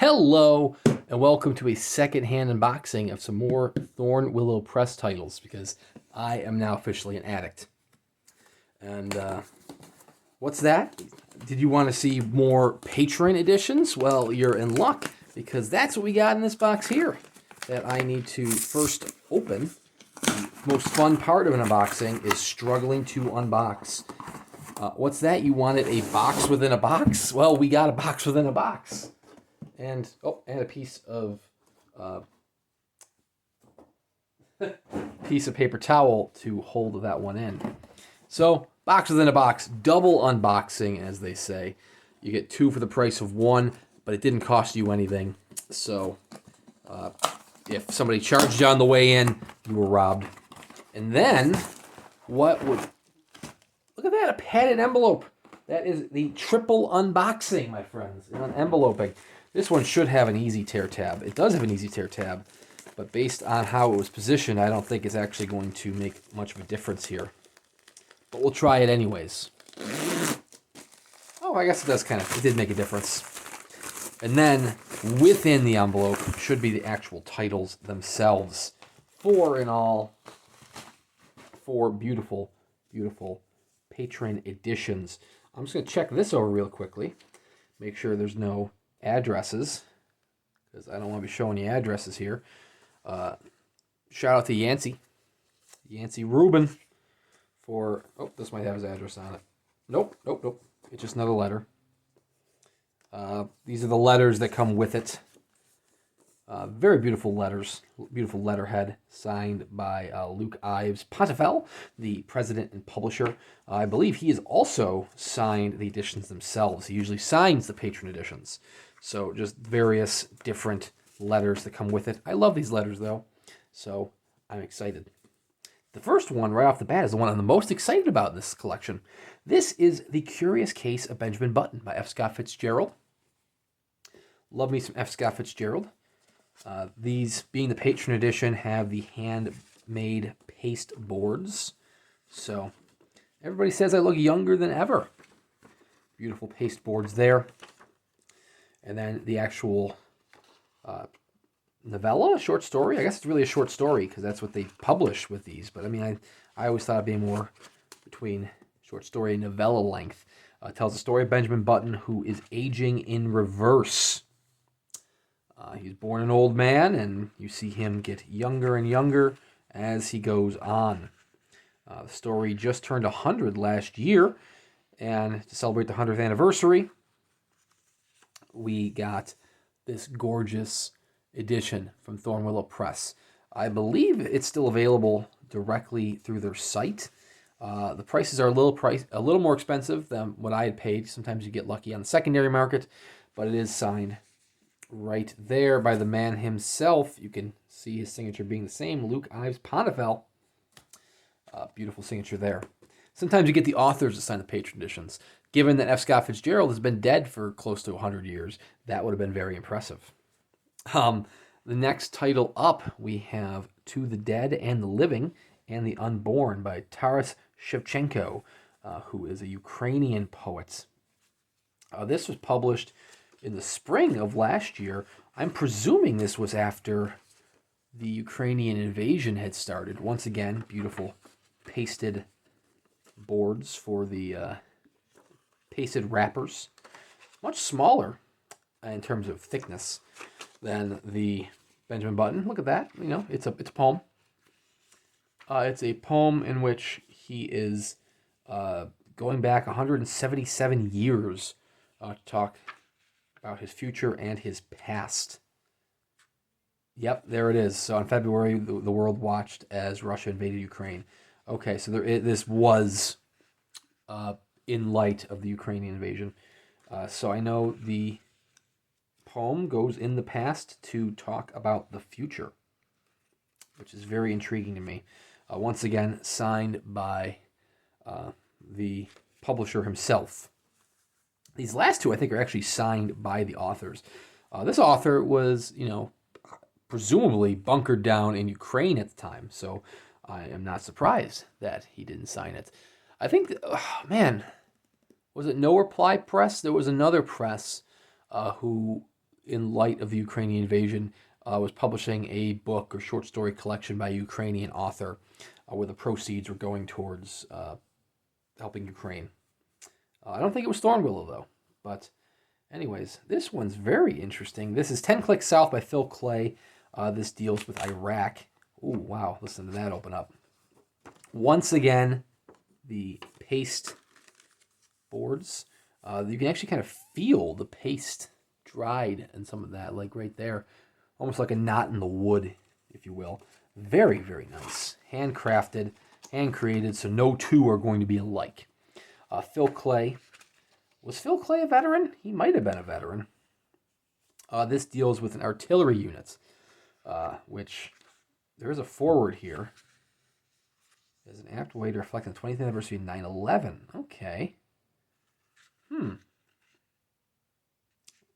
Hello, and welcome to a second-hand unboxing of some more Thornwillow Press titles, because I am now officially an addict. And what's that? Did you want to see more Patron editions? Well, you're in luck, because that's what we got in this box here that I need to first open. The most fun part of an unboxing is struggling to unbox. What's that? You wanted a box within a box? Well, we got a box within a box. And a piece of paper towel to hold that one in. So, box within a box, double unboxing, as they say. You get two for the price of one, but it didn't cost you anything. So, if somebody charged you on the way in, you were robbed. And then, look at that, a padded envelope. That is the triple unboxing, my friends, on enveloping. This one should have an easy tear tab. It does have an easy tear tab, but based on how it was positioned, I don't think it's actually going to make much of a difference here. But we'll try it anyways. Oh, I guess it did make a difference. And then, within the envelope, should be the actual titles themselves. Four in all. Four beautiful, beautiful Patron editions. I'm just going to check this over real quickly. Make sure there's no addresses, because I don't want to be showing you addresses here. Shout out to Yancey Rubin for, this might have his address on it. Nope. It's just another letter. These are the letters that come with it. Very beautiful letters, beautiful letterhead, signed by Luke Ives Pontevel, the president and publisher. I believe he has also signed the editions themselves. He usually signs the Patron editions. So just various different letters that come with it. I love these letters, though, so I'm excited. The first one, right off the bat, is the one I'm the most excited about in this collection. This is The Curious Case of Benjamin Button by F. Scott Fitzgerald. Love me some F. Scott Fitzgerald. These, being the Patron edition, have the handmade paste boards. So everybody says I look younger than ever. Beautiful paste boards there. And then the actual novella, short story. I guess it's really a short story because that's what they publish with these. But I mean, I always thought it'd be more between short story and novella length. It tells the story of Benjamin Button, who is aging in reverse. He's born an old man, and you see him get younger and younger as he goes on. The story just turned 100 last year, and to celebrate the 100th anniversary, we got this gorgeous edition from Thornwillow Press. I believe it's still available directly through their site. The prices are a little more expensive than what I had paid. Sometimes you get lucky on the secondary market, but it is signed right there by the man himself. You can see his signature being the same, Luke Ives Pontevel. Beautiful signature there. Sometimes you get the authors to sign the Patron editions. Given that F. Scott Fitzgerald has been dead for close to 100 years, that would have been very impressive. The next title up, we have To the Dead and the Living and the Unborn by Taras Shevchenko, who is a Ukrainian poet. This was published in the spring of last year. I'm presuming this was after the Ukrainian invasion had started. Once again, beautiful pasted boards for the pasted wrappers. Much smaller in terms of thickness than the Benjamin Button. Look at that. You know, it's a poem. It's a poem in which he is going back 177 years to talk about his future and his past. Yep, there it is. So in February, the world watched as Russia invaded Ukraine. Okay, so this was in light of the Ukrainian invasion. So I know the poem goes in the past to talk about the future, which is very intriguing to me. Once again, signed by the publisher himself. These last two, I think, are actually signed by the authors. This author was, presumably bunkered down in Ukraine at the time, so I am not surprised that he didn't sign it. I think, was it No Reply Press? There was another press who in light of the Ukrainian invasion, was publishing a book or short story collection by a Ukrainian author where the proceeds were going towards helping Ukraine. I don't think it was Thornwillow, though. But anyways, this one's very interesting. This is 10 Kliks South by Phil Klay. This deals with Iraq. Ooh, wow. Listen to that open up. Once again, the paste boards. You can actually kind of feel the paste dried and some of that, like right there. Almost like a knot in the wood, if you will. Very, very nice. Handcrafted, hand-created, so no two are going to be alike. Phil Klay. Was Phil Klay a veteran? He might have been a veteran. This deals with an artillery unit, which there is a forward here. There's an apt way to reflect on the 20th anniversary of 9/11. Okay.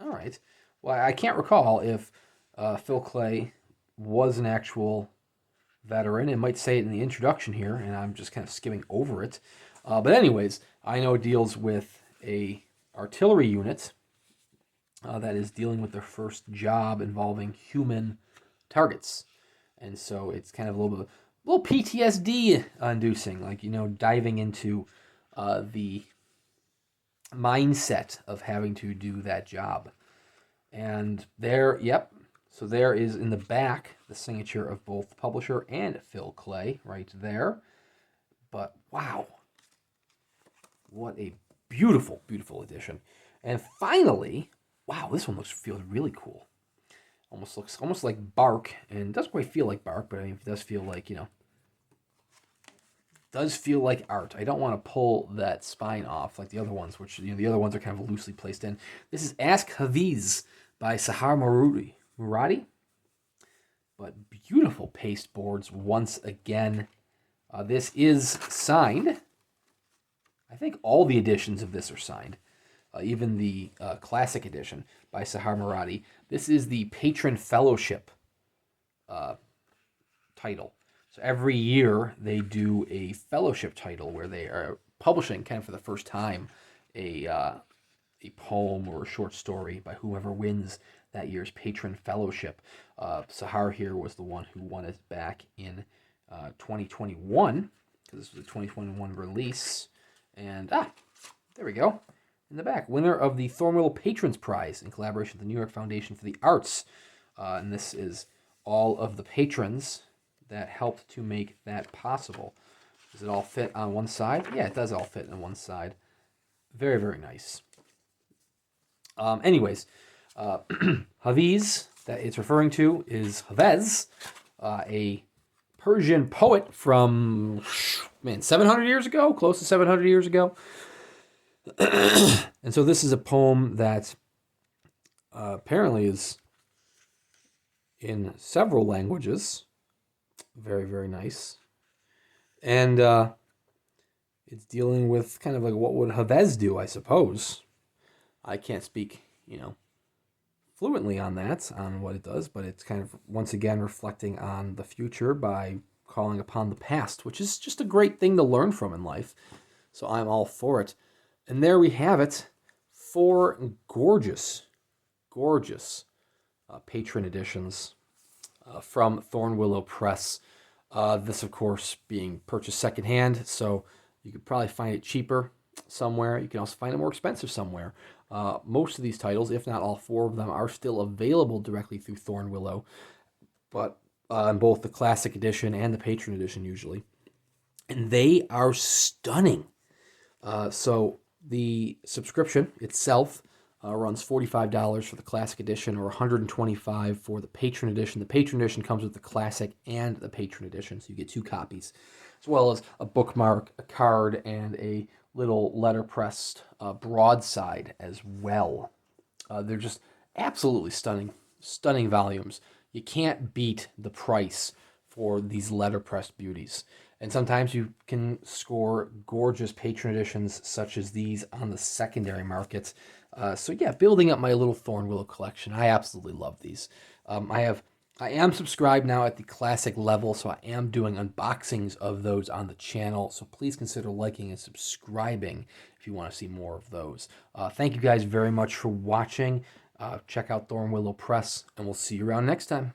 All right. Well, I can't recall if Phil Klay was an actual veteran. It might say it in the introduction here, and I'm just kind of skimming over it. But anyways, I know it deals with a artillery unit that is dealing with their first job involving human targets. And so it's kind of a little PTSD inducing, like, diving into the mindset of having to do that job. And there, yep, so there is in the back the signature of both the publisher and Phil Klay right there. But wow, what a beautiful, beautiful edition. And finally, wow, this one feels really cool. Looks almost like bark, and doesn't quite feel like bark, but I mean, it does feel like, does feel like art. I don't want to pull that spine off like the other ones, which, the other ones are kind of loosely placed in. This is Ask Hafiz by Sahar Muradi. But beautiful paste boards once again. This is signed. I think all the editions of this are signed. Even the classic edition by Sahar Muradi. This is the Patron Fellowship title. So every year they do a fellowship title where they are publishing kind of for the first time a poem or a short story by whoever wins that year's Patron Fellowship. Sahar here was the one who won it back in 2021, because this was a 2021 release. And, there we go. In the back, winner of the Thornwillow Patrons Prize in collaboration with the New York Foundation for the Arts. And this is all of the patrons that helped to make that possible. Does it all fit on one side? Yeah, it does all fit on one side. Very, very nice. Anyways, Hafiz, that it's referring to, is Hafiz, a Persian poet from, 700 years ago, close to 700 years ago. And so this is a poem that apparently is in several languages. Very, very nice. And it's dealing with kind of like what would Hafiz do, I suppose. I can't speak, fluently on that, on what it does, but it's kind of, once again, reflecting on the future by calling upon the past, which is just a great thing to learn from in life. So I'm all for it. And there we have it. 4 gorgeous, gorgeous patron editions from Thornwillow Press. This, of course, being purchased secondhand, so you could probably find it cheaper somewhere. You can also find it more expensive somewhere. Most of these titles, if not all 4 of them, are still available directly through Thornwillow, but in both the Classic Edition and the Patron Edition usually. And they are stunning. So the subscription itself runs $45 for the Classic Edition or $125 for the Patron Edition. The Patron Edition comes with the Classic and the Patron Edition, so you get 2 copies, as well as a bookmark, a card, and a little letterpressed broadside as well. They're just absolutely stunning, stunning volumes. You can't beat the price for these letterpressed beauties. And sometimes you can score gorgeous Patron editions such as these on the secondary markets. So yeah, building up my little Thornwillow collection. I absolutely love these. I am subscribed now at the classic level, so I am doing unboxings of those on the channel. So please consider liking and subscribing if you want to see more of those. Thank you guys very much for watching. Check out Thornwillow Press, and we'll see you around next time.